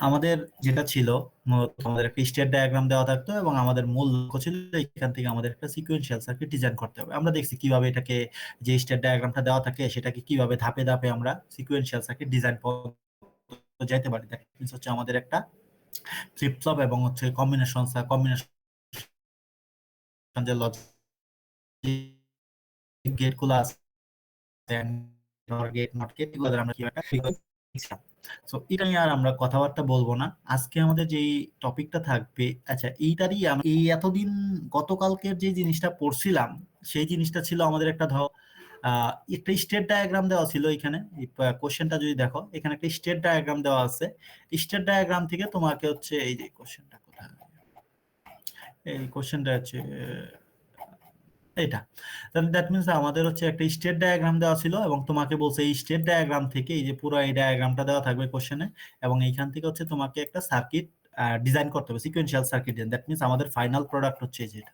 আমাদের যেটা ছিল মূলত আমাদের একটা স্টেট ডায়াগ্রাম দেওয়া থাকতো এবং আমাদের মূল লক্ষ্য ছিল এখান থেকে আমাদের একটা সিকোয়েন্সিয়াল সার্কিট ডিজাইন করতে হবে। আমরা দেখছি কিভাবে এটাকে, যে স্টেট ডায়াগ্রামটা দেওয়া থাকে সেটাকে কিভাবে ধাপে ধাপে আমরা সিকোয়েন্সিয়াল সার্কিট ডিজাইন যাইতে পারি। দ্যাট মিন্স হচ্ছে আমাদের একটা ফ্লিপ ফ্লপ এবং হচ্ছে কম্বিনেশন যে লজিক গেট গুলো আছে, গেট নট গেট, এগুলো দ্বারা আমরা কি একটা সো এটা নিয়ে আর আমরা কথাবার্তা বলবো না। আজকে আমাদের যে টপিকটা থাকবে, আচ্ছা এইটারই এই এতদিন গতকালকের যে জিনিসটা পড়ছিলাম সেই জিনিসটা ছিল আমাদের একটা একটা স্টেট ডায়াগ্রাম দেওয়া ছিল এখানে। কোশ্চেনটা যদি দেখো, এখানে একটা স্টেট ডায়াগ্রাম দেওয়া আছে। স্টেট ডায়াগ্রাম থেকে তোমাকে হচ্ছে এই যে কোশ্চেনটা কোথায়, এই কোশ্চেনটা হচ্ছে এটা। তাহলে দ্যাট মিনস আমাদের হচ্ছে একটা স্টেট ডায়াগ্রাম দেওয়া ছিল এবং তোমাকে বলছে এই স্টেট ডায়াগ্রাম থেকে এই যে পুরো এই ডায়াগ্রামটা দেওয়া থাকবে কোশ্চেনে, এবং এইখান থেকে হচ্ছে তোমাকে একটা সার্কিট ডিজাইন করতে হবে, সিকোয়েন্সিয়াল সার্কিট। দ্যাট মিনস আমাদের ফাইনাল প্রোডাক্ট হচ্ছে যেটা,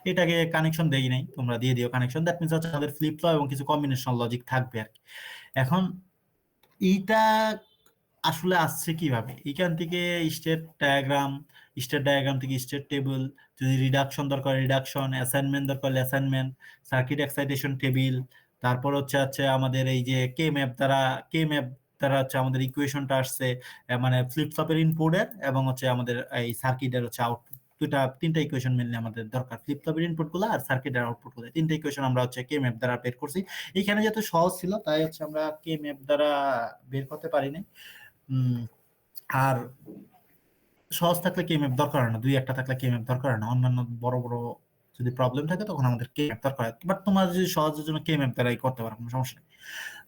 এটাকে কানেকশন দেই নাই, তোমরা দিয়ে দিও কানেকশন। দ্যাট মিনস হচ্ছে আমাদের ফ্লিপ ফ্লপ এবং কিছু কম্বিনেশন লজিক থাকবে আর কি। এখন এইটা আসলে আসছে কিভাবে? এখান থেকে স্টেট ডায়াগ্রাম থেকে স্টেট টেবিল, যদি রিডাকশন দরকার রিডাকশন, অ্যাসাইনমেন্ট দরকার অ্যাসাইনমেন্ট, সার্কিট এক্সাইটেশন টেবিল, তারপর হচ্ছে আমাদের এই যে কে ম্যাপ দ্বারা হচ্ছে আমাদের ইকুয়েশনটা আসছে, মানে ফ্লিপ ফ্লপের ইনপুটের এবং হচ্ছে আমাদের এই সার্কিটের হচ্ছে আউটপুট। তিনটা ইকুয়েশন মেনলি আমাদের দরকার, ফ্লিপ ফ্লপের ইনপুট গুলো আর সার্কিটের আউটপুট গুলো। তিনটা ইকুয়েশন আমরা হচ্ছে কে ম্যাপ দ্বারা বের করছি। এখানে যেহেতু সহজ ছিল তাই হচ্ছে আমরা কে ম্যাপ দ্বারা বের করতে পারিনি। আর সহজ থাকলে কে ম্যাপ দরকার হয় না, দুই একটা থাকলে কে ম্যাপ দরকার হয় না। অন্যান্য বড় বড় যদি প্রবলেম থাকে তখন আমাদের কে ম্যাপ দরকার হয়, বাট তোমার যদি সহজের জন্য কে ম্যাপ দ্বারাই করতে পারো, কোনো সমস্যা নেই।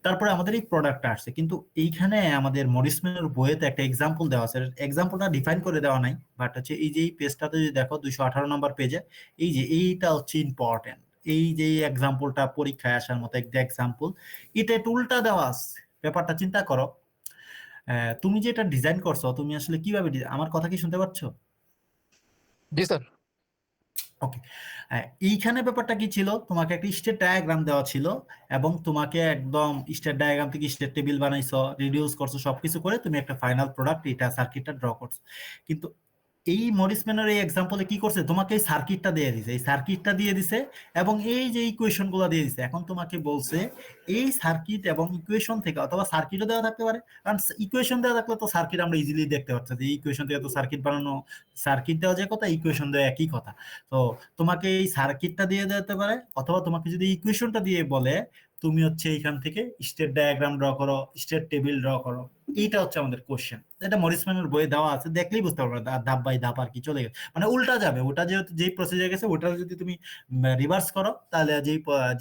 তারপরে আমাদের এই প্রোডাক্টটা আসছে, কিন্তু এইখানে আমাদের মরিসম্যানের বইয়েতে একটা এক্সাম্পল দেওয়া আছে। এক্সাম্পলটা ডিফাইন করে দেওয়া নাই, বাট হচ্ছে এই যে এই পেজটাতে যদি দেখো 218 নম্বর পেজে, এই যে এইটা হচ্ছে ইম্পর্টেন্ট। এই যে এক্সাম্পলটা পরীক্ষায় আসার মতো একটা এক্সাম্পল, এটা টুলটা দেওয়া আছে। ব্যাপারটা চিন্তা করো, তুমি যে এটা ডিজাইন করছো, তুমি আসলে কিভাবে আমার কথা কি শুনতে পাচ্ছ? জি স্যার। ওকে। এইখানে ব্যাপারটা কি ছিল, তোমাকে একটা স্টেট ডায়াগ্রাম দেওয়া ছিল এবং তোমাকে একদম স্টেট ডায়াগ্রাম থেকে স্টেট টেবিল বানাইছো, রিডিউস করছো, সবকিছু করে তুমি একটা ফাইনাল প্রোডাক্ট এটা সার্কিটটা ড্র করছো। কিন্তু এই মরিস ম্যানের এই এক্সাম্পলে কি করছে, তোমাকে এই সার্কিটটা দিয়ে দিছে, এই সার্কিটটা দিয়ে দিছে এবং এই যে ইকুয়েশন গুলো দিয়ে দিছে। এখন তোমাকে বলছে এই সার্কিট এবং ইকুয়েশন থেকে, অথবা সার্কিটও দেওয়া থাকতে পারে, কারণ ইকুয়েশন দেওয়া থাকলে তো সার্কিট আমরা ইজিলি দেখতে পাচ্ছি যে ইকুয়েশন থেকে তো সার্কিট বানানো, সার্কিট দেওয়া যে কথা, ইকুয়েশন দেওয়া একই কথা। তো তোমাকে এই সার্কিটটা দিয়ে দিতে পারে, অথবা তোমাকে যদি ইকুয়েশনটা দিয়ে বলে তুমি হচ্ছে এইখান থেকে স্টেট ডায়াগ্রাম ড্র করো, স্টেট টেবিল ড্র করো। এইটা হচ্ছে আমাদের কোশ্চেন। এটা মরিসম্যানের বইয়ে দেওয়া আছে, দেখলেই বুঝতে পারবে ধাপ বাই ধাপ আর কি চলে গেছে, মানে উল্টা যাবে ওটা, যেহেতু যেই প্রসিজার গেছে ওটা যদি তুমি রিভার্স করো তাহলে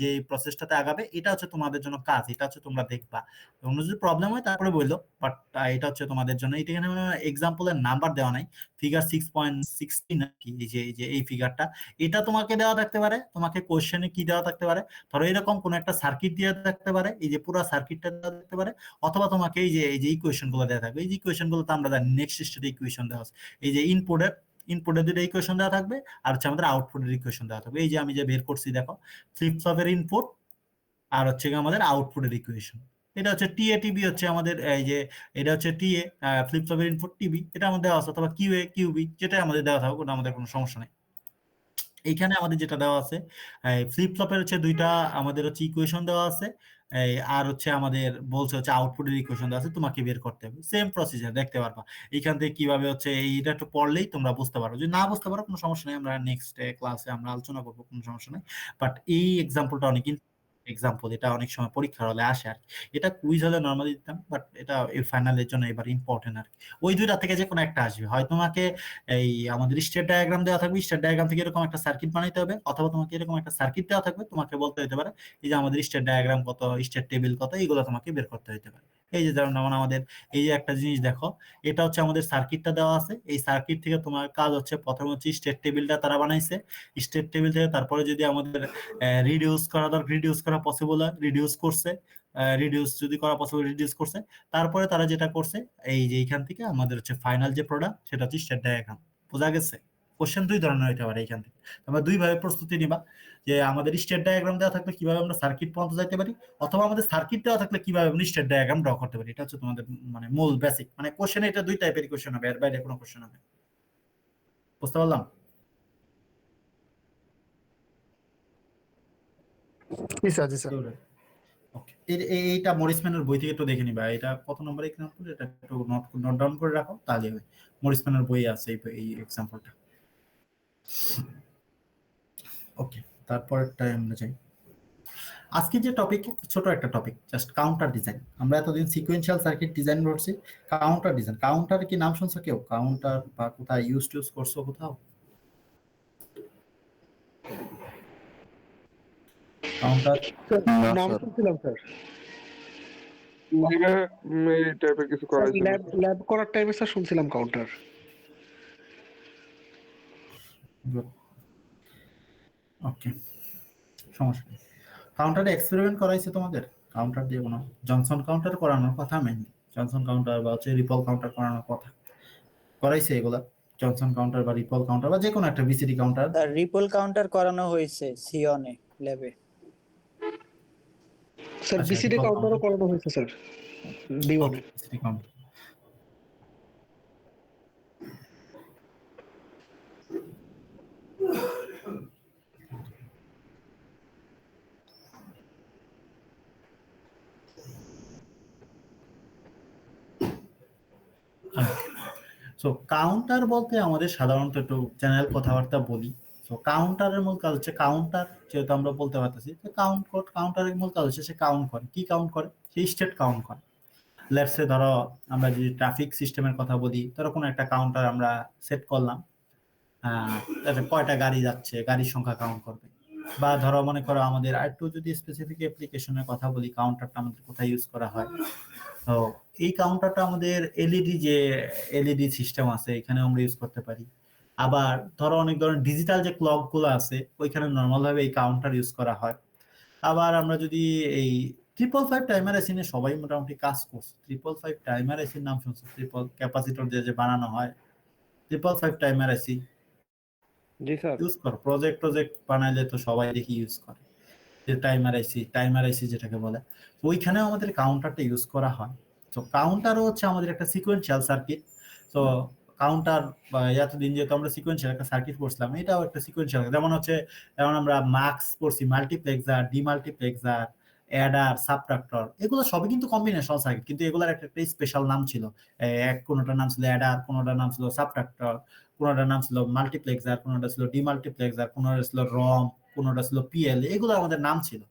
যেই প্রসেসটাতে আগাবে, এটা হচ্ছে তোমাদের জন্য কাজ, এটা হচ্ছে তোমরা দেখবা। অন্য যদি প্রবলেম হয় তারপরে বললো, বাট এটা হচ্ছে তোমাদের জন্য। এটা এখানে এক্সাম্পলের নাম্বার দেওয়া নাই, ফিগার 6.16 কি, এই যে এই ফিগারটা, এটা তোমাকে দেওয়া থাকতে পারে। তোমাকে কোশ্চেনে কি দেওয়া থাকতে পারে, ধরো এরকম কোন একটা সার্কিট দেওয়া থাকতে পারে, এই যে পুরো সার্কিটটা দেওয়া থাকতে পারে, অথবা তোমাকে এই যে ইকুয়েশন গুলো দেওয়া থাকবে। এই যে ইকুয়েশন গুলো তো আমরা জানি, নেক্সট স্টেটে ইকুয়েশন দেওয়া আছে। এই যে ইনপুটের দুটো ইকুয়েশন দেওয়া থাকবে, আর হচ্ছে আমাদের আউটপুটের ইকুয়েশন দেওয়া থাকবে। এই যে আমি যে বের করছি দেখো, ফ্লিপ ফ্লপের ইনপুট আর হচ্ছে আমাদের আউটপুটের ইকুয়েশন। এটা হচ্ছে টিএ টিবি, হচ্ছে আমাদের এই যে এটা হচ্ছে টিএ, ফ্লিপ ফ্লপের ইনপুট টিবি, এটা আমাদের দেওয়া আছে, অথবা কিউএ কিউবি, যেটা আমাদের দেওয়া থাকুক, ওটা আমাদের কোনো সমস্যা নেই। এইখানে আমাদের যেটা দেওয়া আছে, ফ্লিপ ফ্লপের হচ্ছে দুইটা আমাদের হচ্ছে ইকুয়েশন দেওয়া আছে, আর হচ্ছে আমাদের বলছে হচ্ছে আউটপুটের ইকুয়েশন দেওয়া আছে, তোমাকে বের করতে হবে। সেম প্রসিজার দেখতে পারবা এইখান থেকে কিভাবে হচ্ছে, এইটা একটু পড়লেই তোমরা বুঝতে পারো। যদি না বুঝতে পারো কোনো সমস্যা নেই, আমরা নেক্সট ক্লাসে আমরা আলোচনা করবো, কোনো সমস্যা নেই। বাট এই এক্সাম্পলটা অনেক এক্সাম্পল, এটা অনেক সময় পরীক্ষার হলে আসে আর কি। এটা কুইজ হলে নর্মালি দিতাম, বাট এটা এই ফাইনালের জন্য এবার ইম্পর্টেন্ট আর কি। ওই দুইটা থেকে যে কোনো একটা আসবে, হয় তোমাকে এই আমাদের স্টেট ডায়াগ্রাম দেওয়া থাকবে, স্টেট ডায়াগ্রাম থেকে এরকম একটা সার্কিট বানাইতে হবে, অথবা তোমাকে এরকম একটা সার্কিট দেওয়া থাকবে, তোমাকে বলতে হতে পারে এই যে আমাদের স্টেট ডায়াগ্রাম কত, স্টেট টেবিল কত, এইগুলো তোমাকে বের করতে হতে পারে। এই যে যেমন আমাদের এই যে একটা জিনিস দেখো, এটা হচ্ছে আমাদের সার্কিটটা দেওয়া আছে। এই সার্কিট থেকে তোমার কাজ হচ্ছে, প্রথমে হচ্ছে স্টেট টেবিলটা তারা বানাইছে। স্টেট টেবিল থেকে তারপরে যদি আমাদের রিডিউস করা দরকার, রিডিউস করা পসিবল হয়, রিডিউস করছে, রিডিউস যদি করা পসিবল, রিডিউস করছে। তারপরে তারা যেটা করছে, এই যে এইখান থেকে আমাদের হচ্ছে ফাইনাল যে প্রোডাক্ট, সেটা হচ্ছে স্টেট ডায়াগ্রাম। বোঝা গেছে? কোশ্চেন দুই ধরনের হইতে পারে এখান থেকে। তোমরা দুই ভাবে প্রস্তুতি নিবা, যে আমাদের স্টেট ডায়াগ্রাম দেওয়া থাকলে কিভাবে আমরা সার্কিট পর্যন্ত যাইতে পারি, অথবা আমাদের সার্কিট দেওয়া থাকলে কিভাবে আমরা স্টেট ডায়াগ্রাম ড্র করতে পারি। এটা হচ্ছে তোমাদের মানে মূল বেসিক, মানে কোশ্চেন এটা দুই টাইপের কোশ্চেন হবে, এর বাইরে কোনো কোশ্চেন হবে। বুঝতে পারলাম? জি স্যার, জি স্যার। ওকে, এইটা মরিসম্যানের বই থেকে একটু দেখে নিবা, এটা কত নম্বর এক্সাম্পল, এটা একটু নোট ডাউন করে রাখো, তাহলে হবে। মরিসম্যানের বই আছে এই এক্সাম্পলটা। ওকে, তারপরেরটা আমরা যাই। আজকে যে টপিক, ছোট একটা টপিক, জাস্ট কাউন্টার ডিজাইন। আমরা এতদিন সিকোয়েন্সিয়াল সার্কিট ডিজাইন করছি, কাউন্টার ডিজাইন। কাউন্টার কি নাম শুনছো কেউ? কাউন্টার বা কোথায় ইউজ করছো কোথাও? কাউন্টার নাম শুনছিলাম স্যার, লাইভে এই টাইপের কিছু করাইছিল। ল্যাব করার টাইমে স্যার শুনছিলাম কাউন্টার। ওকে, সমস্যা নেই। কাউন্টারে এক্সপেরিমেন্ট করাইছে তোমাদের? কাউন্টার দিয়ে কোনো জনসন কাউন্টার করানোর কথা, মেইনলি জনসন কাউন্টার বা হচ্ছে রিপল কাউন্টার করানোর কথা করাইছে এগুলা? জনসন কাউন্টার বা রিপল কাউন্টার বা যে কোনো একটা বিসিডি কাউন্টার। তার রিপল কাউন্টার করানো হয়েছে সিয়নে ল্যাবে। স্যার আচ্ছা, বিসিডি রিপল কাউন্টারও কাউন্টার, করানো হয়েছে স্যার D1 এ। BCD counter. সো কাউন্টার বলতে আমাদের সাধারণত একটু চ্যানেল কথাবার্তা বলি। সো কাউন্টারের মূল কাজ হচ্ছে, কাউন্টার যেহেতু আমরা বলতে পারতেছি যে কাউন্টারের মূল কাজ হচ্ছে সে কাউন্ট করে। কি কাউন্ট করে? সে স্টেট কাউন্ট করে। লেটসে ধরো আমরা যদি ট্রাফিক সিস্টেমের কথা বলি, ধরো কোনো একটা কাউন্টার আমরা সেট করলাম, কয়টা গাড়ি যাচ্ছে, গাড়ির সংখ্যা কাউন্ট করবে। বা ধরো মনে করো আমাদের আরেকটু যদি স্পেসিফিক অ্যাপ্লিকেশনের কথা বলি, কাউন্টারটা আমাদের কোথায় ইউজ করা হয়, তো এই কাউন্টারটা আমাদের এলইডি যে এলইডি সিস্টেম আছে এখানে আমরা ইউজ করতে পারি। আবার ধরো অনেক ধরনের ডিজিটাল যে ক্লক গুলো আছে ওইখানে নর্মাল ভাবে এই কাউন্টার ইউজ করা হয়। আবার আমরা যদি এই 555 টাইমার এসি নিয়ে সবাই মোটামুটি কাজ করছে, 555 টাইমার এসির নাম শুনছো? ট্রিপল ক্যাপাসিটর দিয়ে যে বানানো হয় 555 টাইমার এসি জি স্যার। ইউজ করো, প্রজেক্ট বানাইলে তো সবাই দেখি ইউজ করে, যে টাইমার আইসি যেটাকে বলে। ওইখানে আমাদের কাউন্টারটা ইউজ করা হয়। তো কাউন্টারও হচ্ছে আমাদের একটা সিকোয়েন্সিয়াল সার্কিট। তো কাউন্টার বা এতদিন যেহেতু আমরা সিকোয়েন্সিয়াল একটা সার্কিট পড়ছিলাম, এটাও একটা সিকোয়েন্সিয়াল। যেমন হচ্ছে, যেমন আমরা মার্কস পড়ছি, মাল্টিপ্লেক্সার, ডিমাল্টিপ্লেক্সার, অ্যাডার, সাবট্রাক্টর, এগুলো সবই কিন্তু কম্বিনেশনাল সার্কিট, কিন্তু এগুলোর একটা স্পেশাল নাম ছিল। কোনোটার নাম ছিল অ্যাডার, কোনোটার নাম ছিল সাবট্রাক্টর, কোনোটার নাম ছিল মাল্টিপ্লেক্সার, কোনোটা ছিল ডিমাল্টিপ্লেক্সার, কোনোটা ছিল রম, কোনোটা ছিল পিএল, এগুলো আমাদের নাম ছিল।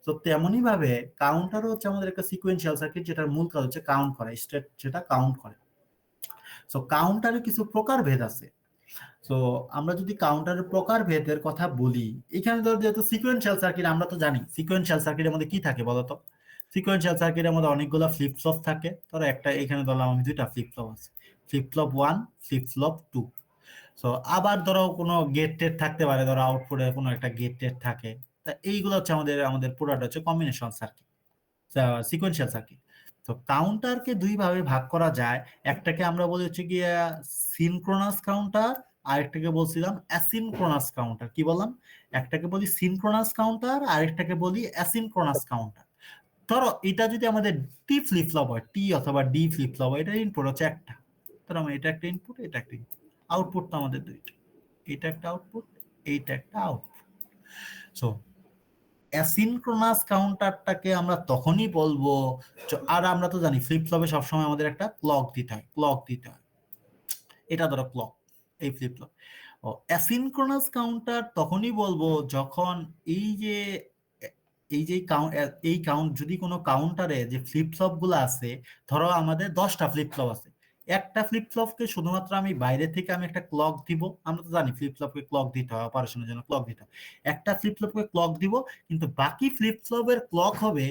তো তেমনই ভাবে কাউন্টারও হচ্ছে আমাদের একটা সিকোয়েন্সিয়াল সার্কিট, যেটার মূল কাজ হচ্ছে কাউন্ট করা, স্টেট যেটা কাউন্ট করে। সো কাউন্টারে কিছু প্রকারভেদ আছে। তো আমরা যদি কাউন্টারের প্রকারভেদের কথা বলি, এখানে ধর যেহেতু সিকোয়েন্সিয়াল সার্কিট, আমরা তো জানি সিকোয়েন্সিয়াল সার্কিটের মধ্যে কি থাকে বলতো? সিকোয়েন্সিয়াল সার্কিটের মধ্যে অনেকগুলো ফ্লিপ ফ্লপ থাকে। ধরো একটা এখানে ধরলাম আমি দুইটা ফ্লিপ ফ্লপ আছে, flip flop 1, flip flop 2। So আবার ধরো কোনো গেট টেট থাকতে পারে, ধরো আউটপুটে কোনো একটা গেট টেট থাকে। তা এইগুলো হচ্ছে আমাদের আমাদের পুরোটা হচ্ছে কম্বিনেশন সার্কিট, সিকোয়েন্সিয়াল সার্কিট। তো কাউন্টারকে দুই ভাবে ভাগ করা যায়। একটাকে আমরা বলি হচ্ছে গিয়ে সিনক্রোনাস কাউন্টার, আরেকটাকে বলছিলাম অ্যাসিনক্রোনাস কাউন্টার। কি বললাম? একটাকে বলি সিনক্রোনাস কাউন্টার, আরেকটাকে বলি অ্যাসিনক্রোনাস কাউন্টার। ধরো এটা যদি আমাদের টি ফ্লিপ ফ্লপ হয়, টি অথবা ডি ফ্লিপ ফ্লপ হয়, এটার ইনপুট হচ্ছে একটা। ধরো এটা একটা ইনপুট, এটা একটা ইনপুট, আউটপুট তো আমাদের দুইটা, এটা একটা আউটপুট, এইটা একটা আউটপুট। সো অ্যাসিনক্রোনাস কাউন্টারটাকে আমরা তখনই বলবো, আর আমরা তো জানি ফ্লিপ ফ্লপে সবসময় আমাদের একটা ক্লক দিতে হয়, এটা ধরো ক্লক, এই ফ্লিপ ফ্লপ। ও অ্যাসিনক্রোনাস কাউন্টার তখনই বলবো যখন এই যে এই কাউন্ট যদি কোনো কাউন্টারে যে ফ্লিপ ফ্লপ গুলো আছে, ধরো আমাদের 10টা ফ্লিপ ফ্লপ আছে, একটা ফ্লিপ ফ্লপকে শুধুমাত্র আমি বাইরে থেকে আমি একটা ক্লক দিব। আমরা তো জানি ফ্লিপ ফ্লপকে ক্লক দিতে হয়, অপারেশনের জন্য ক্লক দিতে হয়। একটা ফ্লিপ ফ্লপকে ক্লক দিব, কিন্তু বাকি ফ্লিপ ফ্লপের ক্লক হবে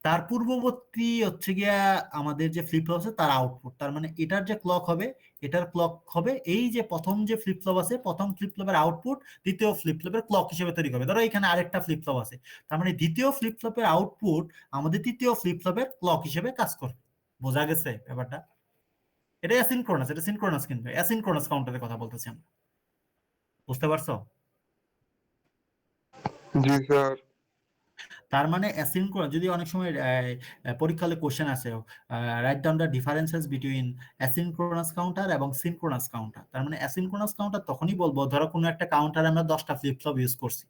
তার পূর্ববর্তী হচ্ছে গিয়া আমাদের যে ফ্লিপ ফ্লপ আছে তার আউটপুট। তার মানে এটার যে ক্লক হবে, এটার ক্লক হবে এই যে প্রথম যে ফ্লিপ ফ্লপ আছে, প্রথম ফ্লিপ ফ্লপের আউটপুট দ্বিতীয় ফ্লিপ ফ্লপের ক্লক হিসেবে তৈরি করবে। ধরো এখানে আরেকটা ফ্লিপ ফ্লপ আছে, তার মানে দ্বিতীয় ফ্লিপ ফ্লপের আউটপুট আমাদের তৃতীয় ফ্লিপ ফ্লপের ক্লক হিসেবে কাজ করবে। বোঝা গেছে ব্যাপারটা? এটা অ্যাসিনক্রোনাস, এটা সিনক্রোনাস, কিন্তু অ্যাসিনক্রোনাস কাউন্টারের কথা বলতেছি আমরা। বুঝতে পারছো? জি স্যার। তার মানে অ্যাসিনক্রোনাস, যদি অনেক সময় পরীক্ষা হলে কোশ্চেন আছে, write down the differences between asynchronous counter এবং সিনক্রোনাস কাউন্টার। তার মানে অ্যাসিনক্রোনাস কাউন্টার তখনই বলবো ধরো কোনো একটা কাউন্টারে আমরা 10টা ফ্লিপ ফ্লপ ইউজ করছি।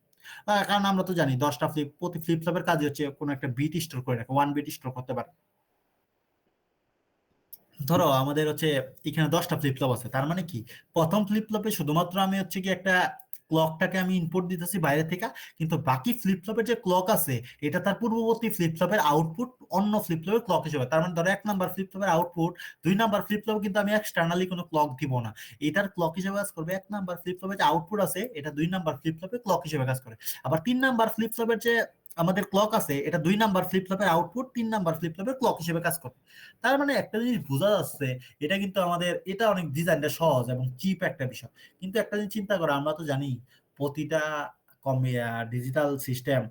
কারণ আমরা তো জানি 10টা প্রতি ফ্লিপ ফ্লপের কাজ হচ্ছে কোনো একটা বিট স্টোর করে রাখা, 1 বিট স্টোর করতে পারে। ধরো আমাদের হচ্ছে এখানে 10টা ফ্লিপ ফ্লপ আছে, তার মানে কি প্রথম ফ্লিপ ফ্লপে শুধুমাত্র আমি হচ্ছে কি একটা ক্লকটাকে আমি ইনপুট দিতেছি বাইরে থেকে, কিন্তু বাকি ফ্লিপ ফ্লপের যে ক্লক আছে এটা তার পূর্ববর্তী ফ্লিপ ফ্লপের আউটপুট অন্য ফ্লিপ ফ্লপের ক্লক হিসেবে। তার মানে ধরো 1 নাম্বার ফ্লিপ ফ্লপের আউটপুট 2 নাম্বার ফ্লিপ ফ্লপ, কিন্তু আমি এক্সটার্নালি কোনো ক্লক দিব না, এটার ক্লক হিসেবে কাজ করবে 1 নাম্বার ফ্লিপ ফ্লপের যে আউটপুট আছে এটা 2 নাম্বার ফ্লিপ ফ্লপের ক্লক হিসেবে কাজ করে। আবার 3 নাম্বার ফ্লিপ ফ্লপের যে আমাদের ক্লক আছে এটা 2 নাম্বার ফ্লিপ ফ্লপের আউটপুট 3 নাম্বার ফ্লিপ ফ্লপের ক্লক হিসেবে কাজ করে। তার মানে একটা জিনিস বোঝা যাচ্ছে, এটা কিন্তু আমাদের এটা অনেক ডিজাইনটা সহজ এবং চিপ একটা বিষয়। কিন্তু একটা জিনিস চিন্তা করো, আমরা তো জানি প্রতিটা ডিজিটাল সিস্টেম